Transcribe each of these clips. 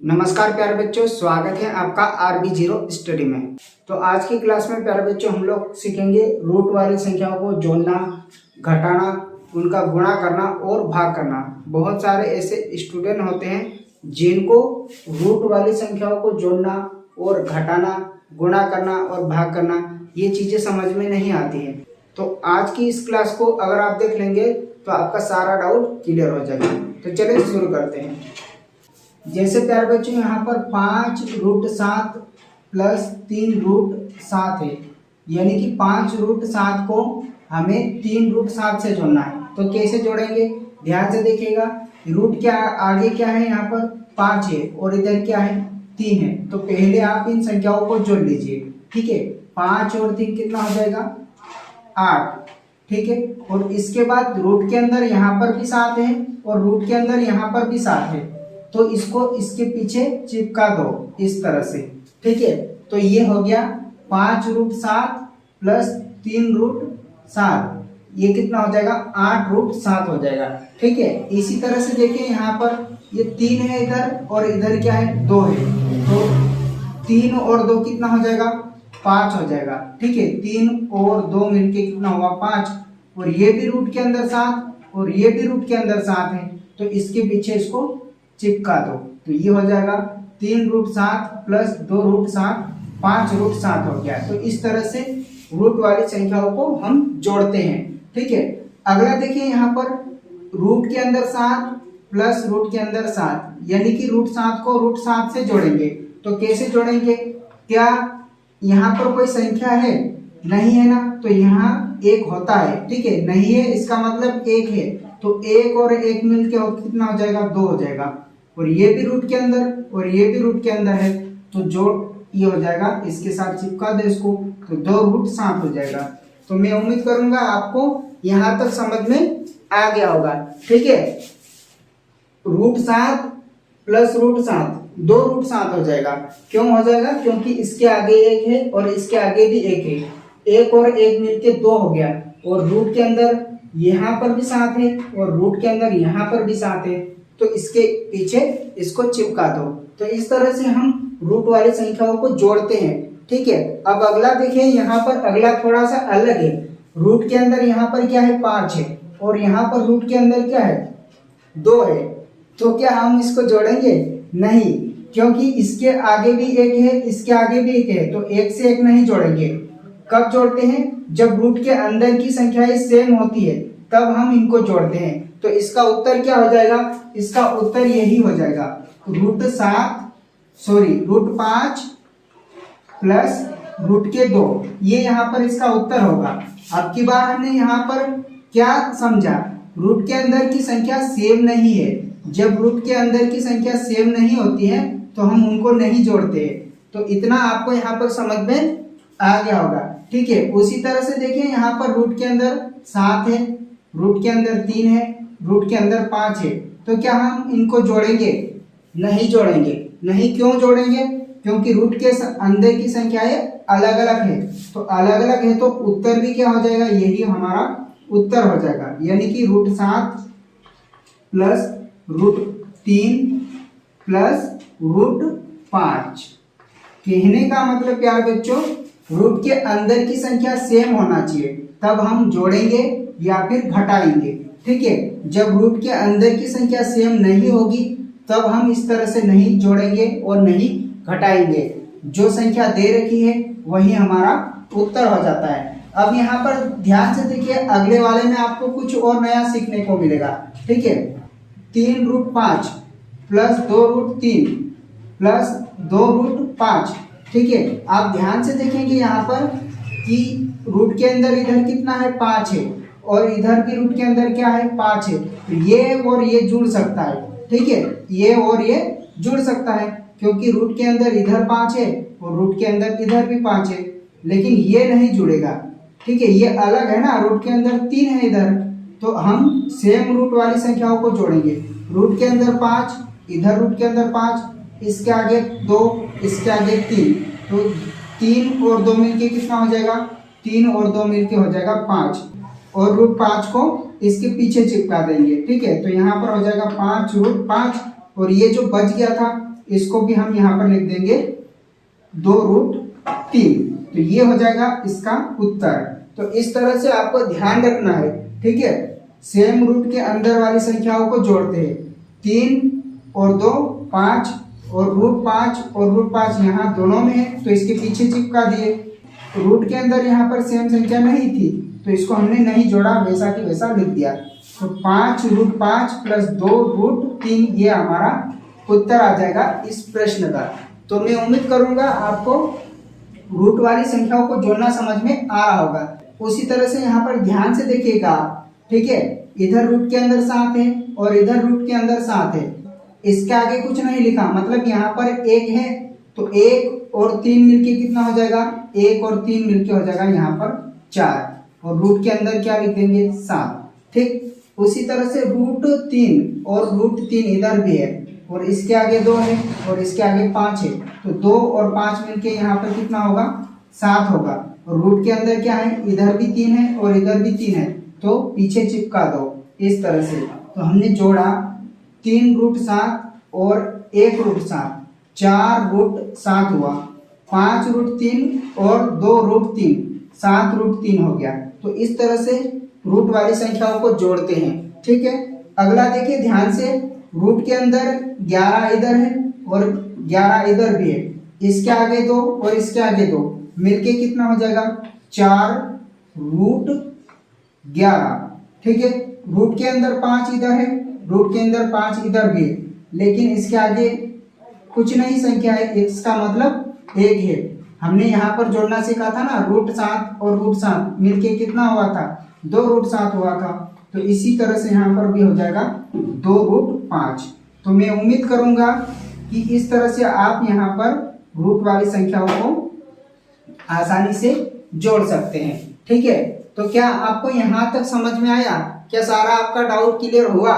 नमस्कार प्यारे बच्चों, स्वागत है आपका RB0 स्टडी में। तो आज की क्लास में प्यारे बच्चों हम लोग सीखेंगे रूट वाली संख्याओं को जोड़ना, घटाना, उनका गुणा करना और भाग करना। बहुत सारे ऐसे स्टूडेंट होते हैं जिनको रूट वाली संख्याओं को जोड़ना और घटाना, गुणा करना और भाग करना ये चीज़ें समझ में नहीं आती हैं। तो आज की इस क्लास को अगर आप देख लेंगे तो आपका सारा डाउट क्लियर हो जाएगा। तो चलिए शुरू करते हैं। जैसे प्यारे बच्चों यहाँ पर 5√7 प्लस 3√7 है, यानी कि 5√7 को हमें 3√7 से जोड़ना है। तो कैसे जोड़ेंगे, ध्यान से देखिएगा। रूट क्या आगे क्या है, यहाँ पर 5 है और इधर क्या है 3 है। तो पहले आप इन संख्याओं को जोड़ लीजिए, ठीक है। 5 और 3 कितना हो जाएगा 8, ठीक है। और इसके बाद रूट के अंदर यहाँ पर भी 7 है और रूट के अंदर यहाँ पर भी 7 है, तो इसको इसके पीछे चिपका दो इस तरह से, ठीक है। तो ये हो गया 5√7 प्लस 3√7, ये कितना हो जाएगा 8√7 हो जाएगा, ठीक है। इसी तरह से देखिए यहाँ पर ये 3 है इधर और इधर क्या है 2 है, तो 3 और 2 कितना हो जाएगा 5 हो जाएगा, ठीक है। 3 और 2 मिलके कितना होगा 5, और ये भी रूट के अंदर 7 और ये भी रूट के अंदर 7 है, तो इसके पीछे इसको चिपका दो। तो ये हो जाएगा 3√7 प्लस 2√7 5√7 हो गया। तो इस तरह से रूट वाली संख्याओं को हम जोड़ते हैं, ठीक है। अगला देखिए यहाँ पर रूट के अंदर 7 प्लस रूट के अंदर 7, यानी कि √7 को √7 से जोड़ेंगे। तो कैसे जोड़ेंगे, क्या यहाँ पर कोई संख्या है, नहीं है ना, तो यहाँ 1 होता है, ठीक है। नहीं है इसका मतलब 1 है, तो 1 और 1 मिलके कितना हो जाएगा 2 हो जाएगा। और ये भी रूट के अंदर और ये भी रूट के अंदर है, तो जो ये हो जाएगा इसके साथ चिपका दे इसको, तो 2√7 हो जाएगा। तो मैं उम्मीद करूंगा आपको यहाँ तक समझ में आ गया होगा, ठीक है। √7 प्लस √7 2√7 हो जाएगा। क्यों हो जाएगा, क्योंकि इसके आगे 1 है और इसके आगे भी 1 है, 1 और 1 मिलके 2 हो गया। और रूट के अंदर यहाँ पर भी 7 है और रूट के अंदर यहाँ पर भी 7 है, तो इसके पीछे इसको चिपका दो। तो इस तरह से हम रूट वाली संख्याओं को जोड़ते हैं, ठीक है। अब अगला देखिए, यहाँ पर अगला थोड़ा सा अलग है। रूट के अंदर यहाँ पर क्या है 5 है और यहाँ पर रूट के अंदर क्या है 2 है, तो क्या हम इसको जोड़ेंगे, नहीं, क्योंकि इसके आगे भी 1 है, इसके आगे भी 1 है, तो 1 से 1 नहीं जोड़ेंगे। कब जोड़ते हैं, जब रूट के अंदर की संख्याएं सेम होती है तब हम इनको जोड़ते हैं। तो इसका उत्तर क्या हो जाएगा, इसका उत्तर यही हो जाएगा √5 प्लस रूट के 2, ये यहाँ पर इसका उत्तर होगा। अब की बार हमने यहाँ पर क्या समझा, रूट के अंदर की संख्या सेम नहीं है। जब रूट के अंदर की संख्या सेम नहीं होती है तो हम उनको नहीं जोड़ते हैं। तो इतना आपको यहाँ पर समझ में आ गया होगा, ठीक है। उसी तरह से देखिए यहाँ पर रूट के अंदर 7 है, रूट के अंदर 3 है, रूट के अंदर 5 है, तो क्या हम इनको जोड़ेंगे, नहीं जोड़ेंगे। नहीं, क्यों जोड़ेंगे, क्योंकि रूट के अंदर की संख्याएं अलग अलग है, तो अलग अलग है तो उत्तर भी क्या हो जाएगा, यही हमारा उत्तर हो जाएगा, यानी कि √7 प्लस √3 प्लस √5। कहने का मतलब प्यारे बच्चों, रूट के अंदर की संख्या सेम होना चाहिए, तब हम जोड़ेंगे या फिर घटाएंगे, ठीक है। जब रूट के अंदर की संख्या सेम नहीं होगी तब हम इस तरह से नहीं जोड़ेंगे और नहीं घटाएंगे। जो संख्या दे रखी है वही हमारा उत्तर हो जाता है। अब यहाँ पर ध्यान से देखिए, अगले वाले में आपको कुछ और नया सीखने को मिलेगा, ठीक है। 3√5 प्लस 2√3 प्लस 2√5, ठीक है। आप ध्यान से देखेंगे यहाँ पर कि रूट के अंदर इधर कितना है 5 है और इधर भी रूट के अंदर क्या है 5 है, तो ये और ये जुड़ सकता है, ठीक है। ये और ये जुड़ सकता है क्योंकि रूट के अंदर इधर 5 है और रूट के अंदर इधर भी 5 है, लेकिन ये नहीं जुड़ेगा, ठीक है। ये अलग है ना, रूट के अंदर 3 है इधर, तो हम सेम रूट वाली संख्याओं को जोड़ेंगे। रूट के अंदर 5, इधर रूट के अंदर 5, इसके आगे 2, इसके आगे 3, तो 3 और 2 मिलके कितना हो जाएगा, 3 और 2 मिलके हो जाएगा 5, और √5 को इसके पीछे चिपका देंगे, ठीक है। तो यहाँ पर हो जाएगा 5 √5, और ये जो बच गया था इसको भी हम यहाँ पर लिख देंगे 2√3। तो ये हो जाएगा इसका उत्तर। तो इस तरह से आपको ध्यान रखना है, ठीक है। सेम रूट के अंदर वाली संख्याओं को जोड़ते हैं, 3 और 2 5 और √5 और √5 यहाँ दोनों में है तो इसके पीछे चिपका दिए। रूट के अंदर यहाँ पर सेम संख्या नहीं थी तो इसको हमने नहीं जोड़ा, वैसा की वैसा लिख दिया। तो 5√5 प्लस 2√3 ये हमारा उत्तर आ जाएगा इस प्रश्न का। तो मैं उम्मीद करूंगा आपको रूट वाली संख्याओं को जोड़ना समझ में आ रहा होगा। उसी तरह से यहाँ पर ध्यान से देखिएगा, ठीक है। इधर रूट के अंदर 7 है और इधर रूट के अंदर 7 है, इसके आगे कुछ नहीं लिखा, मतलब यहाँ पर 1 है तो 1 और 3 मिलके कितना हो जाएगा, 1 और 3 मिलके हो जाएगा यहाँ पर 4, और रूट के अंदर क्या लिख देंगे 7, ठीक। उसी तरह से √3 और √3 इधर भी है और इसके आगे 2 है और इसके आगे 5 है, तो 2 और 5 मिलके यहाँ पर कितना होगा 7 होगा। और रूट के अंदर क्या है, इधर भी 3 है और इधर भी 3 है, तो पीछे चिपका दो इस तरह से। तो हमने जोड़ा 3√7 और 1√7, 4√7 हुआ, 5√3 और 2√3, 7√3 हो गया। तो इस तरह से रूट वाली संख्याओं को जोड़ते हैं, ठीक है। अगला देखिए ध्यान से, रूट के अंदर 11 इधर है और 11 इधर भी है, इसके आगे 2 और इसके आगे 2 मिलके कितना हो जाएगा 4√11, ठीक है। रूट के अंदर 5 इधर है, रूट के अंदर 5 इधर भी है, लेकिन इसके आगे कुछ नहीं संख्या है, इसका मतलब 1 है। हमने यहाँ पर जोड़ना सीखा था ना, √7 और √7 मिलके कितना हुआ था 2√7 हुआ था। तो इसी तरह से यहाँ पर भी हो जाएगा 2√5। तो मैं उम्मीद करूंगा कि इस तरह से आप यहाँ पर रूट वाली संख्याओं को आसानी से जोड़ सकते हैं, ठीक है। तो क्या आपको यहाँ तक समझ में आया? क्या सारा आपका डाउट क्लियर हुआ?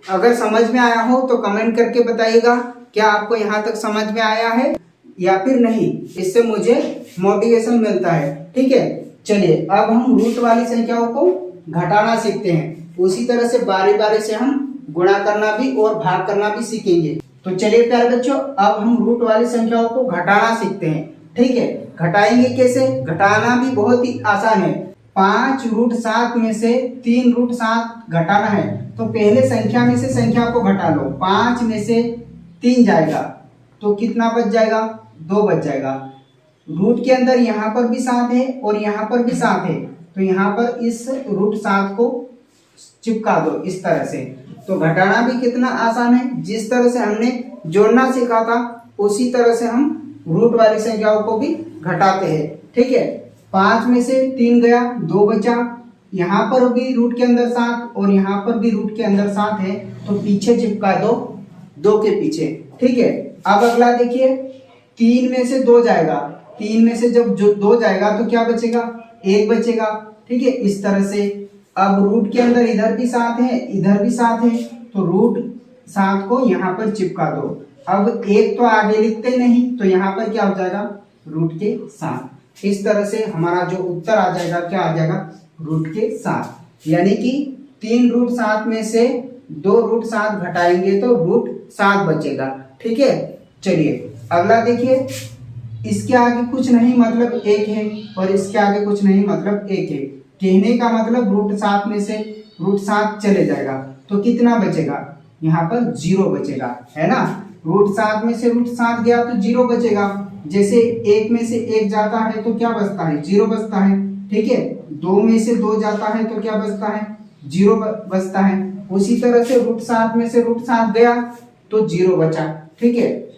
अगर समझ में आया हो तो कमेंट करके बताइएगा, क्या आपको यहाँ तक समझ में आया है या फिर नहीं। इससे मुझे मोटिवेशन मिलता है, ठीक है। चलिए अब हम रूट वाली संख्याओं को घटाना सीखते हैं। उसी तरह से बारी बारी से हम गुणा करना भी और भाग करना भी सीखेंगे। तो चलिए प्यारे बच्चों, अब हम रूट वाली संख्याओं को घटाना सीखते हैं, ठीक है। घटाएंगे कैसे? घटाना भी बहुत ही आसान है। 5√7 में से 3√7 घटाना है, तो पहले संख्या में से संख्या को घटा लो। 5 में से 3 जाएगा तो कितना बच जाएगा, 2 बच जाएगा। रूट के अंदर यहाँ पर भी 7 है और यहाँ पर भी 7 है, तो यहाँ पर इस √7 को चिपका दो इस तरह से। तो घटाना भी कितना आसान है, जिस तरह से हमने जोड़ना सीखा था उसी तरह से हम रूट वाली संख्याओं को भी घटाते हैं, ठीक है। 5 में से 3 गया, 2 बचा। यहाँ पर भी रूट के अंदर 7 और यहाँ पर भी रूट के अंदर 7 है, तो पीछे चिपका दो 2 के पीछे, ठीक है। अब अगला देखिए, 3 में से 2 जाएगा, 3 में से जब जो 2 जाएगा तो क्या बचेगा, 1 बचेगा, ठीक है। इस तरह से अब रूट के अंदर इधर भी 7 है, इधर भी 7 है, तो √7 को यहाँ पर चिपका दो। अब 1 तो आगे लिखते नहीं, तो यहाँ पर क्या हो जाएगा, रूट के 7। इस तरह से हमारा जो उत्तर आ जाएगा, क्या आ जाएगा, रूट के 7। यानी कि 3√7 में से 2√7 घटाएंगे तो √7 बचेगा, ठीक है। चलिए अगला देखिए, इसके आगे कुछ नहीं मतलब 1 है और इसके आगे कुछ नहीं मतलब 1 है। कहने का मतलब √7 में से √7 चले जाएगा तो कितना बचेगा, यहाँ पर 0 बचेगा, है ना। √7 में से √7 गया तो 0 बचेगा। जैसे 1 में से 1 जाता है तो क्या बचता है, 0 बचता है, ठीक है। 2 में से 2 जाता है तो क्या बचता है, 0 बचता है। उसी तरह से √7 में से √7 गया तो 0 बचा, ठीक है।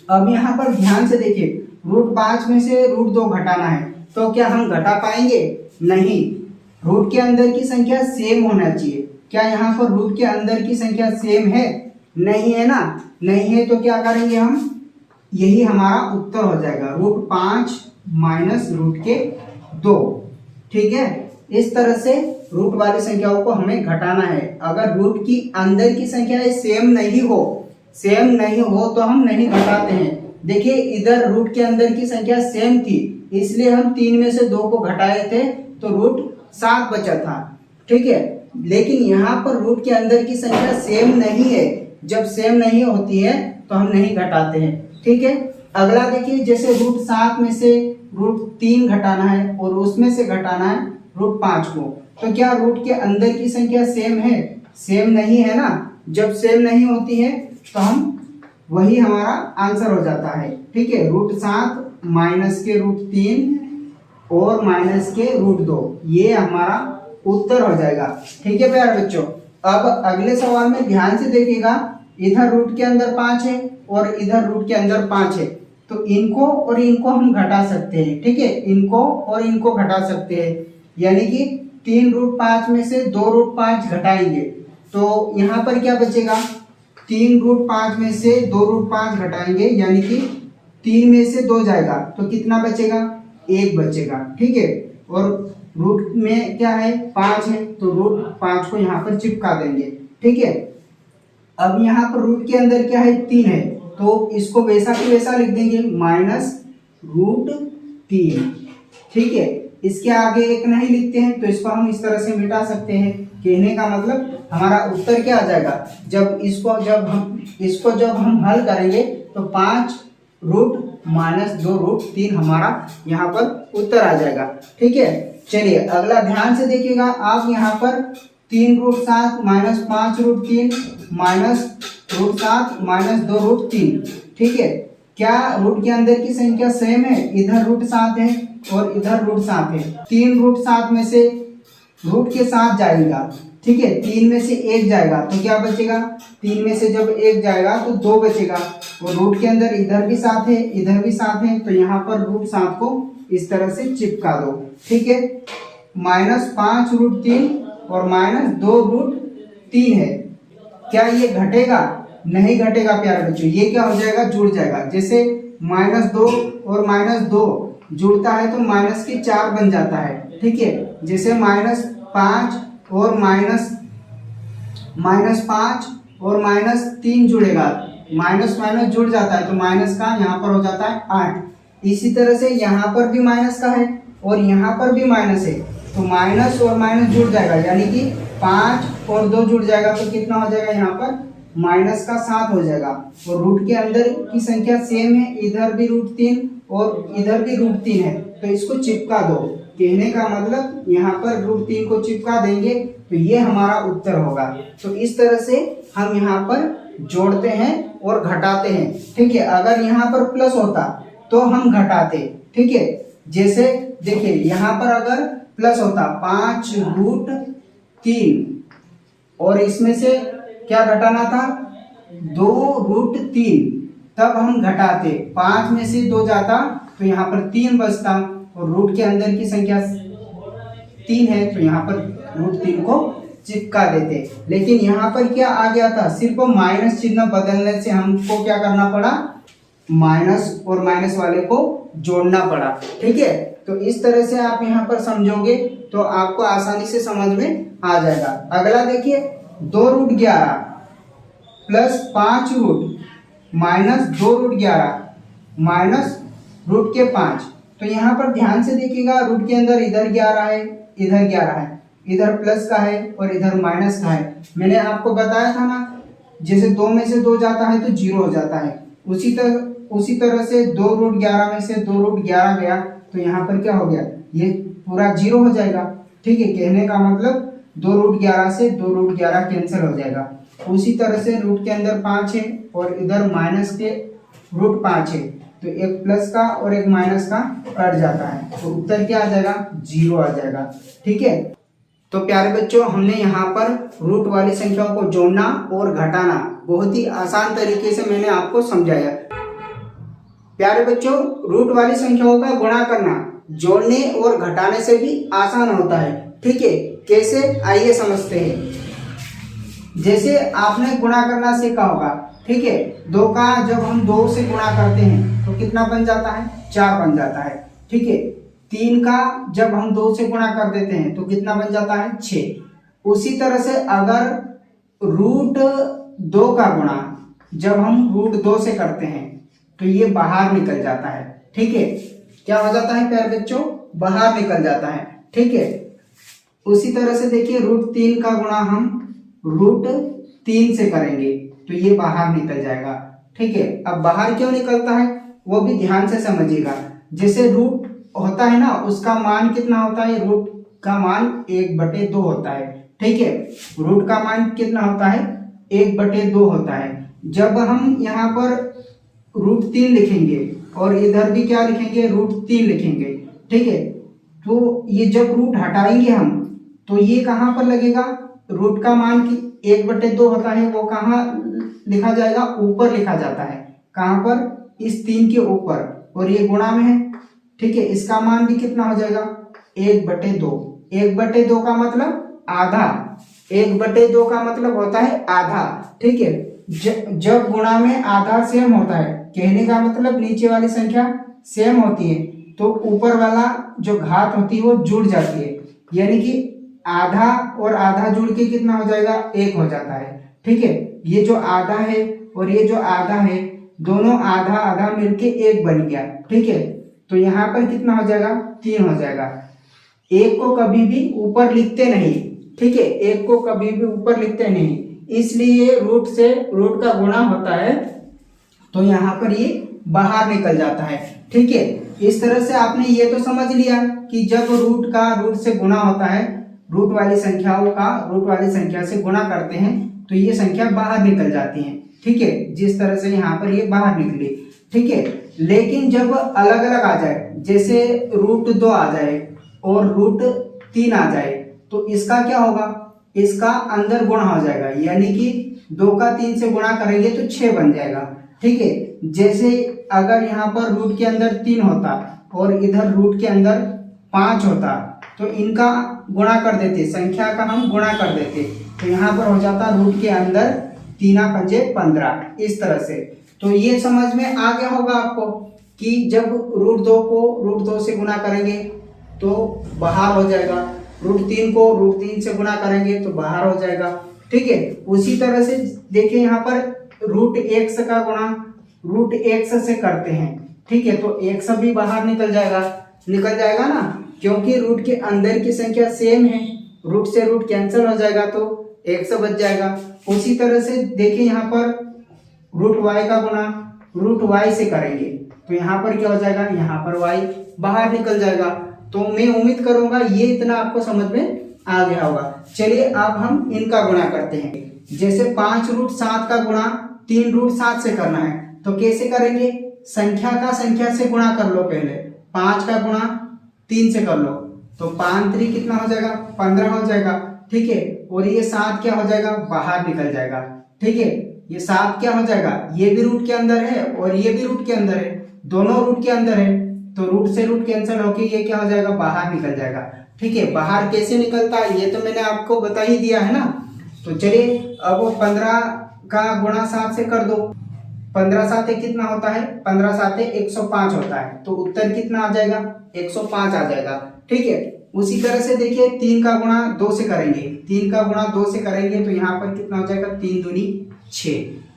अब यहाँ पर ध्यान से देखिए, √5 में से √2 घटाना है, तो क्या हम घटा पाएंगे? नहीं। रूट के अंदर की संख्या सेम होना चाहिए। क्या यहाँ पर रूट के अंदर की संख्या सेम है? नहीं है ना। नहीं है तो क्या करेंगे हम, यही हमारा उत्तर हो जाएगा, √5 माइनस √2, ठीक है। इस तरह से रूट वाली संख्याओं को हमें घटाना है। अगर रूट की अंदर की संख्याएं सेम नहीं हो तो हम नहीं घटाते हैं। देखिए इधर रूट के अंदर की संख्या सेम थी, इसलिए हम 3 में से 2 को घटाए थे तो √7 बचा था, ठीक है। लेकिन यहाँ पर रूट के अंदर की संख्या सेम नहीं है। जब सेम नहीं होती है तो हम नहीं घटाते हैं। ठीक है, अगला देखिए, जैसे √7 में से √3 घटाना है और उसमें से घटाना है √5 को, तो क्या रूट के अंदर की संख्या सेम है? सेम नहीं है ना। जब सेम नहीं होती है तो हम वही हमारा आंसर हो जाता है। ठीक है, √7 माइनस के √3 और माइनस के √2, ये हमारा उत्तर हो जाएगा। ठीक है प्यारे बच्चों, अब अगले सवाल में ध्यान से देखिएगा, इधर रूट के अंदर 5 है और इधर रूट के अंदर 5 है, तो इनको और इनको हम घटा सकते हैं। ठीक है, इनको और इनको घटा सकते हैं, यानी कि 3√5 में से 2√5 घटाएंगे तो यहाँ पर क्या बचेगा? 3√5 में से 2√5 घटाएंगे, यानी कि 3 में से 2 जाएगा तो कितना बचेगा? 1 बचेगा। ठीक है, और रूट में क्या है? 5 है, तो √5 को यहाँ पर चिपका देंगे। ठीक है, अब यहाँ पर रूट के अंदर क्या है? 3 है, तो इसको वैसा की वैसा लिख देंगे, -√3। ठीक है, इसके आगे 1 नहीं लिखते हैं तो इसको हम इस तरह से मिटा सकते हैं। कहने का मतलब हमारा उत्तर क्या आ जाएगा? जब जब हम हल करेंगे तो 5√-2√3 हमारा यहाँ पर उत्तर आ जाएगा। ठीक है, चलिए अगला ध्यान से देखिएगा आप, यहाँ पर 3√7 -5√3 -√7 -2√3। ठीक है, क्या रूट के अंदर की संख्या सेम है? इधर √7 है और इधर √7 है। 3√7 में से रूट के साथ जाएगा। ठीक है, 3 में से 1 जाएगा तो क्या बचेगा? 3 में से जब 1 जाएगा तो 2 बचेगा, और रूट के अंदर इधर भी 7 है इधर भी 7 है, तो यहाँ पर √7 को इस तरह से चिपका दो। ठीक है, -5√3 और -2√3 है। क्या ये घटेगा? नहीं घटेगा प्यारे बच्चों, ये क्या हो जाएगा? जुड़ जाएगा। जैसे -2 और -2 जुड़ता है तो -4 बन जाता है। ठीक है, जैसे -5 और -3 जुड़ेगा, माइनस माइनस जुड़ जाता है तो माइनस का यहाँ पर हो जाता है 8। इसी तरह से यहाँ पर भी माइनस का है और यहाँ पर भी माइनस है, तो माइनस और माइनस जुड़ जाएगा, यानी कि 5 और 2 जुड़ जाएगा तो कितना हो जाएगा? यहाँ पर -7 हो जाएगा। और रूट के अंदर की संख्या सेम है, इधर भी √3 और इधर भी √3 है, तो इसको चिपका दो। कहने का मतलब यहाँ पर √3 को चिपका देंगे तो ये हमारा उत्तर होगा। तो इस तरह से हम यहाँ पर जोड़ते हैं और घटाते हैं। ठीक है, अगर यहाँ पर प्लस होता तो हम घटाते। ठीक है, जैसे देखिए यहाँ पर अगर प्लस होता 5√3 और इसमें से क्या घटाना था? 2√3, तब हम घटाते। 5 में से 2 जाता तो यहाँ पर 3 बचता, और रूट के अंदर की संख्या 3 है तो यहाँ पर √3 को चिपका देते। लेकिन यहाँ पर क्या आ गया था? सिर्फ माइनस चिन्ह बदलने से हमको क्या करना पड़ा? माइनस और माइनस वाले को जोड़ना पड़ा। ठीक है, तो इस तरह से आप यहाँ पर समझोगे तो आपको आसानी से समझ में आ जाएगा। अगला देखिए, 2√11 प्लस 5√ -2√11 माइनस रूट के 5। तो यहाँ पर ध्यान से देखिएगा, रूट के अंदर इधर 11 है इधर 11 है, इधर प्लस का है और इधर माइनस का है। मैंने आपको बताया था ना, जैसे 2 में से 2 जाता है तो 0 हो जाता है। उसी तरह से 2√11 में से 2√11 गया तो यहाँ पर क्या हो गया? ये पूरा 0 हो जाएगा। ठीक है, कहने का मतलब 2√11 से 2√11 कैंसिल हो जाएगा। उसी तरह से रूट के अंदर 5 है और इधर माइनस के √5 है, तो एक प्लस का और एक माइनस का कट जाता है, तो उत्तर क्या आ जाएगा? 0 आ जाएगा। ठीक है, तो प्यारे बच्चों, हमने यहाँ पर रूट वाली संख्याओं को जोड़ना और घटाना बहुत ही आसान तरीके से मैंने आपको समझाया। प्यारे बच्चों, रूट वाली संख्याओं का गुणा करना जोड़ने और घटाने से भी आसान होता है। ठीक है, कैसे? आइए समझते हैं। जैसे आपने गुणा करना सीखा होगा, ठीक है, 2 का जब हम 2 से गुणा करते हैं तो कितना बन जाता है? 4 बन जाता है। ठीक है, 3 का जब हम 2 से गुणा कर देते हैं तो कितना बन जाता है? 6। उसी तरह से अगर √2 का गुणा जब हम √2 से करते हैं तो ये बाहर निकल जाता है। ठीक है, क्या हो जाता है प्यारे बच्चों? बाहर निकल जाता है। ठीक है, उसी तरह से देखिए, √3 का गुणा हम √3 से करेंगे तो ये बाहर निकल जाएगा। ठीक है। अब बाहर क्यों निकलता है वो भी ध्यान से समझिएगा। जैसे रूट होता है ना, उसका मान कितना होता है, रूट का मान 1/2 होता है, ठीक है। रूट का मान कितना होता है, 1/2 होता है। जब हम यहाँ पर √3 लिखेंगे और इधर भी क्या लिखेंगे, √3 लिखेंगे, ठीक है। तो ये जब रूट हटाएंगे हम तो ये कहाँ पर लगेगा, रूट का मान की 1/2 होता है वो कहाँ लिखा जाएगा, ऊपर लिखा जाता है। कहाँ पर, इस 3 के ऊपर, और ये गुणा में है, ठीक है। इसका मान भी कितना हो जाएगा, 1/2। 1/2 का मतलब आधा, 1/2 का मतलब होता है आधा, ठीक है। जब गुणा में आधा सेम होता है, कहने का मतलब नीचे वाली संख्या सेम होती है तो ऊपर वाला जो घात होती है वो जुड़ जाती है, यानी कि आधा और आधा जुड़ के कितना हो जाएगा, 1 हो जाता है, ठीक है। ये जो आधा है और ये जो आधा है, दोनों आधा आधा मिलके 1 बन गया, ठीक है। तो यहाँ पर कितना हो जाएगा, 3 हो जाएगा। 1 को कभी भी ऊपर लिखते नहीं, ठीक है, 1 को कभी भी ऊपर लिखते नहीं, इसलिए रूट से रूट का गुणा होता है तो यहाँ पर ये बाहर निकल जाता है, ठीक है। इस तरह से आपने ये तो समझ लिया कि जब रूट का रूट से गुणा होता है, रूट वाली संख्याओं का रूट वाली संख्या से गुणा करते हैं तो ये संख्या बाहर निकल जाती है, ठीक है। जिस तरह से यहाँ पर ये बाहर निकली, ठीक है। लेकिन जब अलग अलग आ जाए, जैसे √2 आ जाए और √3 आ जाए, तो इसका क्या होगा, इसका अंदर गुणा हो जाएगा, यानी कि 2 का 3 से गुणा करेंगे तो 6 बन जाएगा, ठीक है। जैसे अगर यहाँ पर रूट के अंदर 3 होता और इधर रूट के अंदर 5 होता तो इनका गुणा कर देते, संख्या का हम गुणा कर देते, तो यहाँ पर हो जाता रूट के अंदर 3 × 5 = 15, इस तरह से। तो ये समझ में आ गया होगा आपको कि जब √2 को √2 से गुणा करेंगे तो बाहर हो जाएगा, √3 को √3 से गुणा करेंगे तो बाहर हो जाएगा, ठीक है। उसी तरह से देखिए यहाँ पर √x का गुणा √x से करते हैं, ठीक है, तो x भी बाहर निकल जाएगा ना, क्योंकि रूट के अंदर की संख्या सेम है, रूट से रूट कैंसिल हो जाएगा तो x बच जाएगा। उसी तरह से देखिए यहाँ पर √y का गुणा √y से करेंगे तो यहाँ पर क्या हो जाएगा, यहाँ पर y बाहर निकल जाएगा। तो मैं उम्मीद करूंगा ये इतना आपको समझ में आ गया होगा। चलिए अब हम इनका गुणा करते हैं। जैसे 5√7 का गुणा 3√7 से करना है तो कैसे करेंगे, संख्या का संख्या से गुणा कर लो, पहले 5 का गुणा 3 से कर लो तो 5 × 3 कितना हो जाएगा, 15 हो जाएगा, ठीक है। और ये 7 क्या हो जाएगा, बाहर निकल जाएगा, ठीक है। ये 7 क्या हो जाएगा, ये भी रूट के अंदर है और ये भी रूट के अंदर है, दोनों रूट के अंदर है, तो रूट से रूट कैंसिल होके ये क्या हो जाएगा, बाहर निकल जाएगा, ठीक है। बाहर कैसे निकलता है ये तो मैंने आपको बता ही दिया है ना। तो चलिए अब वो 15 का गुणा 7 से कर दो, 15 × 7 कितना होता है, 15 × 7 105 होता है, तो उत्तर कितना आ जाएगा, 105 आ जाएगा, ठीक है। उसी तरह से देखिए 3 का गुणा 2 से करेंगे, 3 का गुणा 2 से करेंगे तो यहाँ पर कितना हो जाएगा, 3 दूनी 6,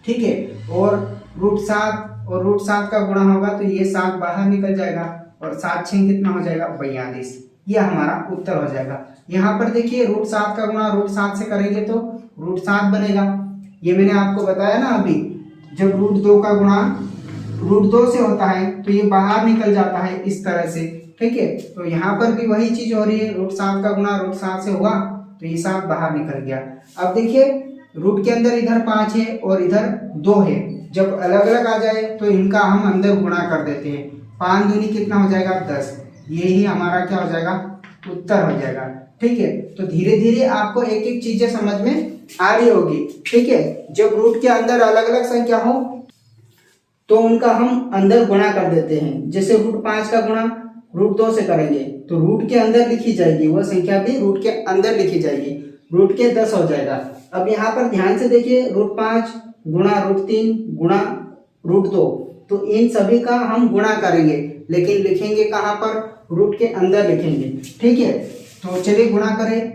ठीक है। और √7 और √7 का गुणा होगा तो ये 7 बाहर निकल जाएगा और 7 × 6 कितना हो जाएगा, 42, ये हमारा उत्तर हो जाएगा। यहाँ पर देखिए √7 का गुणा √7 से करेंगे तो √7 बनेगा, ये मैंने आपको बताया ना अभी। जब √2 का गुणा √2 से होता है तो ये बाहर निकल जाता है इस तरह से, ठीक है। तो यहाँ पर भी वही चीज हो रही है, √7 का गुणा √7 से हुआ तो ये 7 बाहर निकल गया। अब देखिए रूट के अंदर इधर 5 है और इधर 2 है, जब अलग अलग आ जाए तो इनका हम अंदर गुणा कर देते हैं, 5 दूनी कितना हो जाएगा, 10, यही हमारा क्या हो जाएगा, उत्तर हो जाएगा, ठीक है। तो धीरे धीरे आपको एक एक चीजें समझ में आ रही होगी, ठीक है। जब रूट के अंदर अलग अलग संख्या हो तो उनका हम अंदर गुणा कर देते हैं। जैसे √5 का गुणा √2 से करेंगे तो रूट के अंदर लिखी जाएगी, वह संख्या भी रूट के अंदर लिखी जाएगी, रूट के 10 हो जाएगा। अब यहाँ पर ध्यान से देखिए √5 गुणा √3 गुणा √2, तो इन सभी का हम गुणा करेंगे, लेकिन लिखेंगे कहाँ पर, रूट के अंदर लिखेंगे, ठीक है। तो चलिए गुणा करें,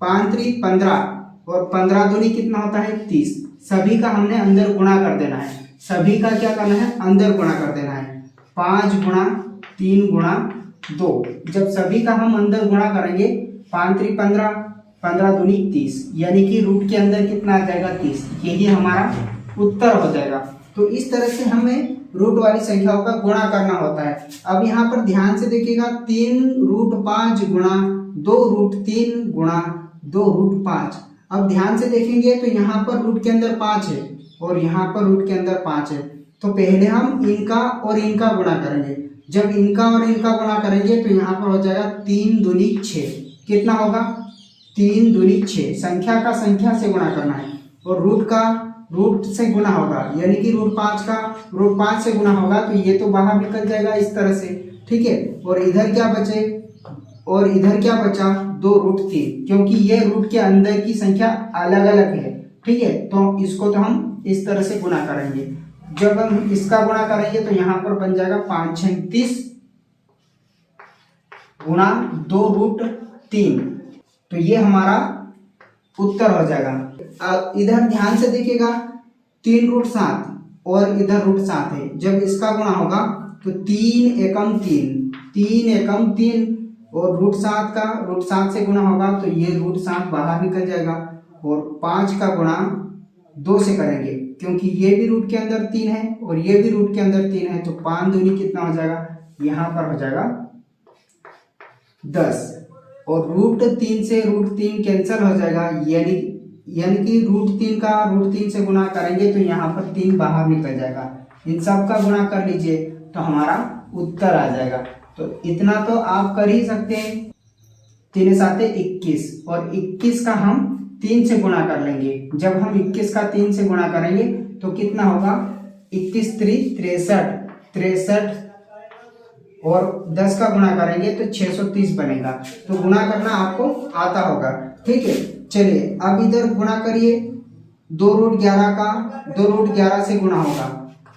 5 × 3 = 15 और 15 दूनी कितना होता है, 30, सभी का हमने अंदर गुणा कर देना है, सभी का क्या करना है, अंदर गुणा कर देना है। 5 × 3 × 2, जब सभी का हम अंदर गुणा करेंगे, 5 × 3 = 15, 15 दूनी 30, यानी कि रूट के अंदर कितना आ जाएगा, 30, यही हमारा उत्तर हो जाएगा। तो इस तरह से हमें रूट वाली संख्याओं का गुणा करना होता है। अब यहाँ पर ध्यान से देखिएगा, 3√5 गुणा 2√3 गुणा 2√5। अब ध्यान से देखेंगे तो यहाँ पर रूट के अंदर 5 है और यहाँ पर रूट के अंदर 5 है। तो पहले हम इनका और इनका गुणा करेंगे। जब इनका और इनका गुणा करेंगे तो यहाँ पर हो जाएगा 3 दूनी 6। कितना होगा? 3 दूनी 6। संख्या का संख्या से गुणा करना है और रूट का रूट से गुणा होगा, यानी कि रूट 5 का रूट 5 से गुणा होगा तो ये तो बाहर निकल जाएगा इस तरह से। ठीक है, और इधर क्या बचे? और इधर क्या बचा? 2√3, क्योंकि ये रूट के अंदर की संख्या अलग अलग है। ठीक है, तो इसको तो हम इस तरह से गुणा करेंगे। जब हम इसका गुणा करेंगे तो यहाँ पर बन जाएगा 5 6 30 गुणा 2√3। तो ये हमारा उत्तर हो जाएगा। अब इधर ध्यान से देखिएगा, 3√7 और इधर √7 है। जब इसका गुणा होगा तो 3 एकम 3, 3 एकम 3 और √7 का √7 से गुणा होगा तो ये √7 बाहर निकल जाएगा। और 5 का गुणा 2 से करेंगे, क्योंकि ये भी रूट के अंदर 3 है और ये भी रूट के अंदर 3 है। तो 5 दूनी कितना हो जाएगा? यहाँ पर हो जाएगा 10। और √3 से √3 कैंसिल हो जाएगा, यानी कि √3 का √3 से गुणा करेंगे तो यहाँ पर 3 बाहर निकल जाएगा। इन सब का गुणा कर लीजिए तो हमारा उत्तर आ जाएगा। तो इतना तो आप कर ही सकते हैं। 3 7 21 और 21 का हम 3 से गुणा कर लेंगे। जब हम 21 का 3 से गुणा करेंगे तो कितना होगा? 21 3 63 और 10 का गुणा करेंगे तो 630 बनेगा। तो गुणा करना आपको आता होगा। ठीक है, चलिए अब इधर गुणा करिए। 2√11 का 2√11 से गुणा होगा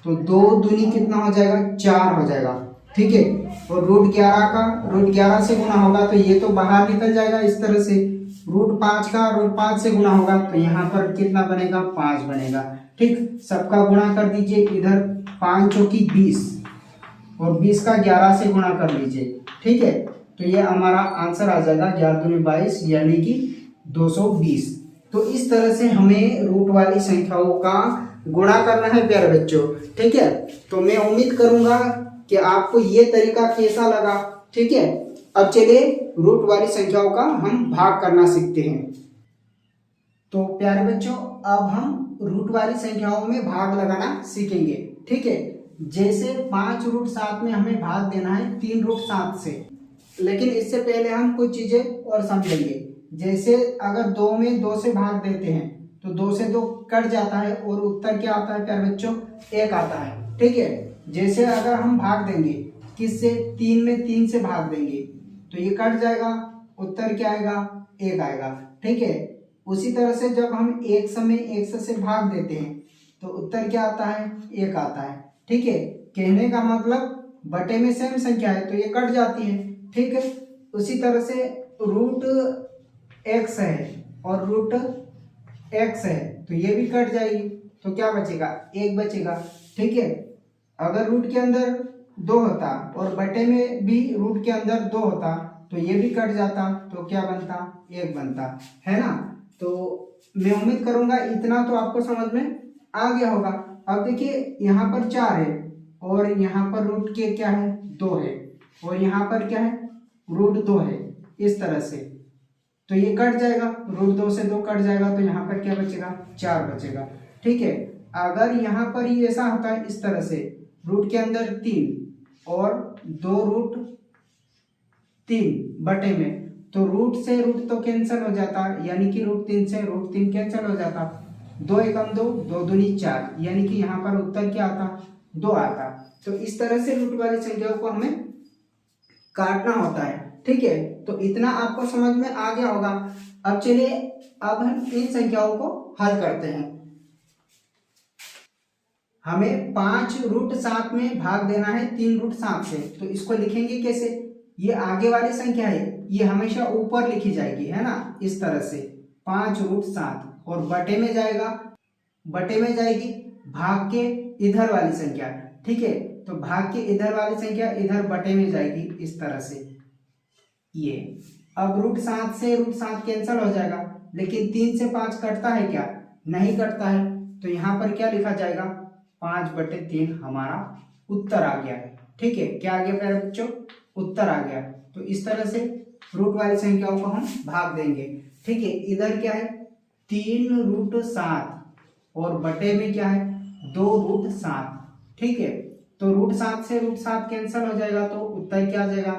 तो 2 दूनी कितना हो जाएगा? 4 हो जाएगा। ठीक है, और √11 का √11 से गुणा होगा तो ये तो बाहर निकल जाएगा इस तरह से। √5 का √5 से गुणा होगा तो यहाँ पर कितना बनेगा? 5 बनेगा। ठीक, सबका गुणा कर दीजिए। इधर 5 चौकी 20 और 20 का 11 से गुणा कर लीजिए। ठीक है, तो ये हमारा आंसर आ जाएगा 11 दूनी 22, यानी कि 220। तो इस तरह से हमें रूट वाली संख्याओं का गुणा करना है प्यारे बच्चों। ठीक है, तो मैं उम्मीद करूंगा कि आपको ये तरीका कैसा लगा। ठीक है, अब चलिए रूट वाली संख्याओं का हम भाग करना सीखते हैं। तो प्यारे बच्चों, अब हम रूट वाली संख्याओं में भाग लगाना सीखेंगे। ठीक है, जैसे 5√7 में हमें भाग देना है 3√7 से, लेकिन इससे पहले हम कुछ चीजें और समझेंगे। जैसे अगर 2 में 2 से भाग देते हैं तो 2 से 2 कट जाता है और उत्तर क्या आता है प्यारे बच्चों? 1 आता है। ठीक है, जैसे अगर हम भाग देंगे किससे? 3 में 3 से भाग देंगे तो ये कट जाएगा, उत्तर क्या आएगा? 1 आएगा। ठीक है, उसी तरह से जब हम एक समय 1 से भाग देते हैं तो उत्तर क्या आता है? 1 आता है। ठीक है, कहने का मतलब बटे में सेम संख्या है तो ये कट जाती है। ठीक है, उसी तरह से √x है और √x है तो ये भी कट जाएगी तो क्या बचेगा? 1 बचेगा। ठीक है, अगर रूट के अंदर 2 होता और बटे में भी रूट के अंदर 2 होता तो ये भी कट जाता तो क्या बनता? 1 बनता, है ना। तो मैं उम्मीद करूंगा इतना तो आपको समझ में आ गया होगा। अब देखिए यहाँ पर 4 है और यहाँ पर रूट के क्या है? 2 है और यहाँ पर क्या है? √2 है। इस तरह से तो ये कट जाएगा, √2 से 2 कट जाएगा तो यहाँ पर क्या बचेगा? 4 बचेगा। ठीक है, अगर यहाँ पर ही ऐसा होता है इस तरह से, रूट के अंदर 3 और 2√3 बटे में, तो रूट से रूट तो कैंसिल हो जाता, यानी कि √3 से √3 कैंसिल हो जाता। 2 एकम 2, 2 दूनी 4, यानी कि यहाँ पर उत्तर क्या आता? 2 आता। तो इस तरह से रूट वाली संख्याओं को हमें काटना होता है। ठीक है, तो इतना आपको समझ में आ गया होगा। अब चलिए अब हम इन संख्याओं को हल करते हैं। हमें 5√7 में भाग देना है 3√7 से, तो इसको लिखेंगे कैसे? ये आगे वाली संख्या है, ये हमेशा ऊपर लिखी जाएगी, है ना, इस तरह से 5√7 और बटे में जाएगा, बटे में जाएगी भाग के इधर वाली संख्या। ठीक है, तो भाग के इधर वाली संख्या इधर बटे में जाएगी इस तरह से। ये अब √7 से √7 कैंसिल हो जाएगा, लेकिन 3 से 5 कटता है क्या? नहीं कटता है। तो यहाँ पर क्या लिखा जाएगा, 5/3 हमारा उत्तर आ गया है। ठीक है, क्या आ गया प्यारे बच्चों, उत्तर आ गया। तो इस तरह से रूट वाली संख्याओं को हम भाग देंगे। ठीक है, इधर क्या है 3√7 और बटे में क्या है 2√7। ठीक है, तो √7 से √7 कैंसिल हो जाएगा, तो उत्तर क्या आ जाएगा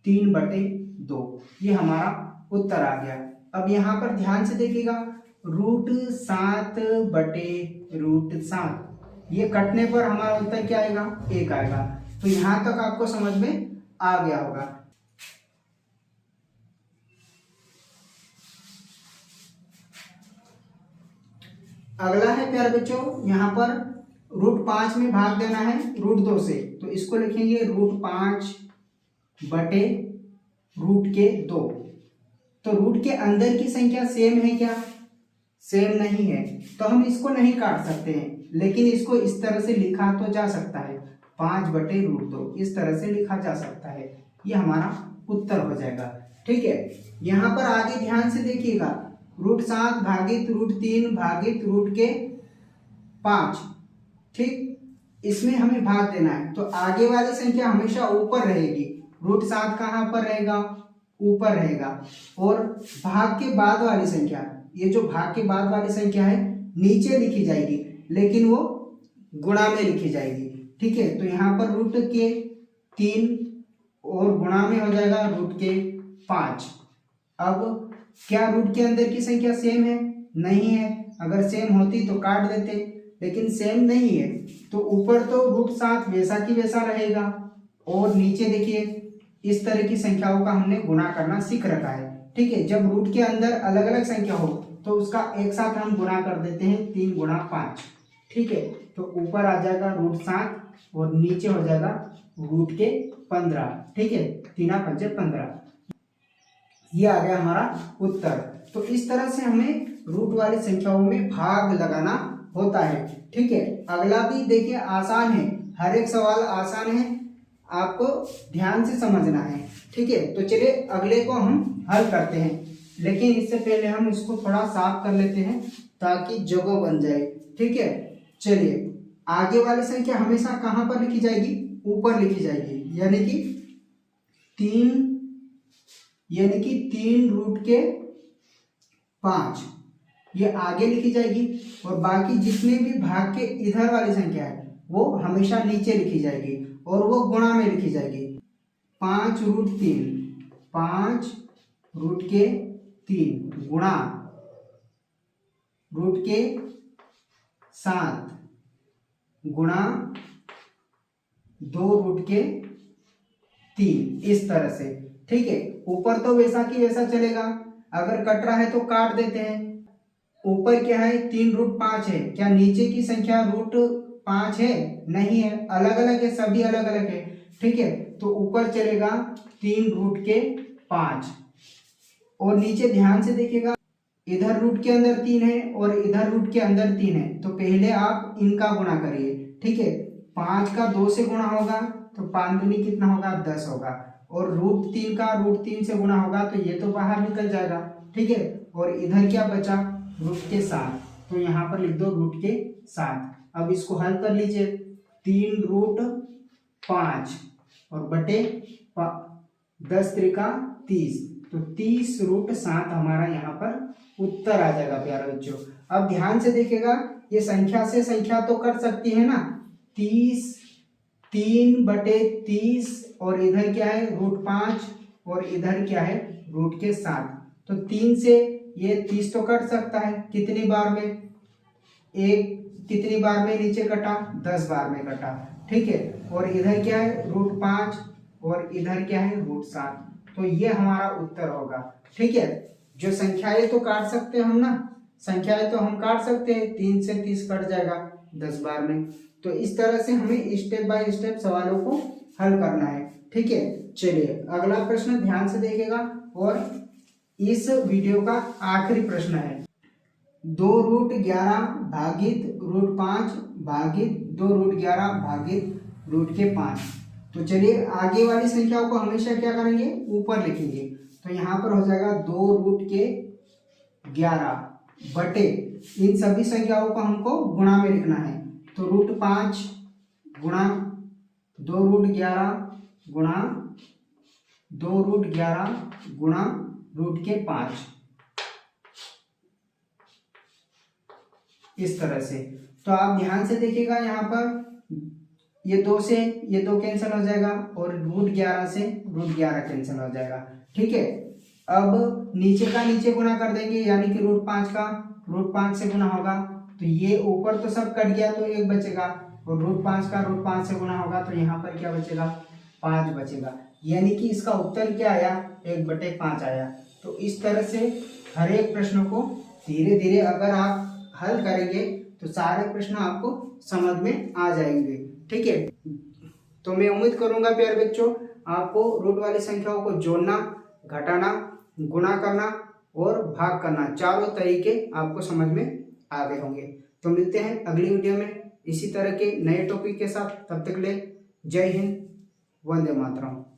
3/2। ये हमारा उत्तर आ गया। अब यहाँ पर ध्यान से देखिएगा, √7/√7 ये कटने पर हमारा उत्तर क्या आएगा, 1 आएगा। तो यहाँ तक आपको समझ में आ गया होगा। अगला है प्यारे बच्चों, यहाँ पर √5 में भाग देना है √2 से, तो इसको लिखेंगे √5/√2। तो रूट के अंदर की संख्या सेम है क्या, सेम नहीं है, तो हम इसको नहीं काट सकते हैं, लेकिन इसको इस तरह से लिखा तो जा सकता है, 5/√2 इस तरह से लिखा जा सकता है। ये हमारा उत्तर हो जाएगा। ठीक है, यहाँ पर आगे ध्यान से देखिएगा, √7 भागित √3 भागित √5। ठीक, इसमें हमें भाग देना है, तो आगे वाली संख्या हमेशा ऊपर रहेगी। √7 कहाँ पर रहेगा, ऊपर रहेगा, और भाग के बाद वाली संख्या, ये जो भाग के बाद वाली संख्या है नीचे लिखी जाएगी, लेकिन वो गुणा में लिखी जाएगी। ठीक है, तो यहाँ पर √3 और गुणा में हो जाएगा √5। अब क्या रूट के अंदर की संख्या सेम है, नहीं है। अगर सेम होती तो काट देते, लेकिन सेम नहीं है, तो ऊपर तो √7 वैसा की वैसा रहेगा, और नीचे देखिए इस तरह की संख्याओं का हमने गुणा करना सीख रखा है। ठीक है, जब रूट के अंदर अलग अलग संख्या हो तो उसका एक साथ हम गुणा कर देते हैं, 3 × 5। ठीक है, तो ऊपर आ जाएगा √7 और नीचे हो जाएगा √15। ठीक है, 3 × 5 = 15। ये आ गया हमारा उत्तर। तो इस तरह से हमें रूट वाली संख्याओं में भाग लगाना होता है। ठीक है, अगला भी देखिए आसान है, हर एक सवाल आसान है, आपको ध्यान से समझना है। ठीक है, तो चलिए अगले को हम हल करते हैं, लेकिन इससे पहले हम इसको थोड़ा साफ कर लेते हैं ताकि जगह बन जाए। ठीक है, चलिए आगे वाली संख्या हमेशा कहाँ पर लिखी जाएगी, ऊपर लिखी जाएगी, यानी कि 3√5 ये आगे लिखी जाएगी, और बाकी जितने भी भाग के इधर वाली संख्या है वो हमेशा नीचे लिखी जाएगी, और वो गुणा में लिखी जाएगी। 5√3 गुणा √7 गुणा 2√3, इस तरह से। ठीक है, ऊपर तो वैसा की वैसा चलेगा, अगर कट रहा है तो काट देते हैं। ऊपर क्या है 3√5 है, क्या नीचे की संख्या √5 है, नहीं है, अलग अलग है, सभी अलग अलग है। ठीक है, तो ऊपर चलेगा 3√5, और नीचे ध्यान से देखिएगा, इधर रूट के अंदर 3 है और इधर रूट के अंदर 3 है, तो पहले आप इनका गुणा करिए। ठीक है, 5 का 2 से गुणा होगा तो 5 दूनी कितना होगा, 10 होगा, और √3 का √3 से गुणा होगा तो ये तो बाहर निकल जाएगा। ठीक है, और इधर क्या बचा, √7, तो यहाँ पर लिख दो √7। अब इसको हल कर लीजिए, 3√5 और बटे 10 त्रिका 30, तो 30√7 हमारा यहाँ पर उत्तर आ जाएगा प्यारे बच्चों। अब ध्यान से देखिएगा, ये संख्या से संख्या तो कट सकती है ना, 3/30, और इधर क्या है √5 और इधर क्या है √7, तो 3 से ये 30 तो कट सकता है, कितनी बार में, कितनी बार में नीचे कटा, 10 बार में कटा। ठीक है, और इधर क्या है √5 और इधर क्या है √7, तो ये हमारा उत्तर होगा। ठीक है, जो संख्याएं तो काट सकते हैं हम ना, संख्याएं तो हम काट सकते हैं, 3 से 30 कट जाएगा 10 बार में। तो इस तरह से हमें स्टेप बाय स्टेप सवालों को हल करना है। ठीक है, चलिए अगला प्रश्न ध्यान से देखिएगा, और इस वीडियो का आखिरी प्रश्न है, 2√11 भागित √5 भागित 2√11 भागित √5। तो चलिए आगे वाली संख्याओं को हमेशा क्या करेंगे, ऊपर लिखेंगे, तो यहाँ पर हो जाएगा 2√11 बटे इन सभी संख्याओं को हमको गुणा में लिखना है। तो √5 गुणा 2√11 गुणा 2√11 गुणा √5, इस तरह से। तो आप ध्यान से देखिएगा, यहाँ पर ये 2 से ये 2 कैंसिल हो जाएगा और √11 से √11 कैंसिल हो जाएगा। ठीक है, अब नीचे का नीचे गुना कर देंगे, यानी कि √5 का √5 से गुना होगा तो ये ऊपर तो सब कट गया तो 1 बचेगा, और √5 का √5 से गुना होगा तो यहाँ पर क्या बचेगा, 5 बचेगा। यानी कि इसका उत्तर क्या आया, 1/5 आया। तो इस तरह से हर एक प्रश्न को धीरे धीरे अगर आप हल करेंगे तो सारे प्रश्न आपको समझ में आ जाएंगे। ठीक है, तो मैं उम्मीद करूंगा प्यारे बच्चों आपको रूट वाली संख्याओं को जोड़ना, घटाना, गुणा करना और भाग करना, चारों तरीके आपको समझ में आ गए होंगे। तो मिलते हैं अगली वीडियो में इसी तरह के नए टॉपिक के साथ। तब तक ले जय हिंद, वंदे मातरम।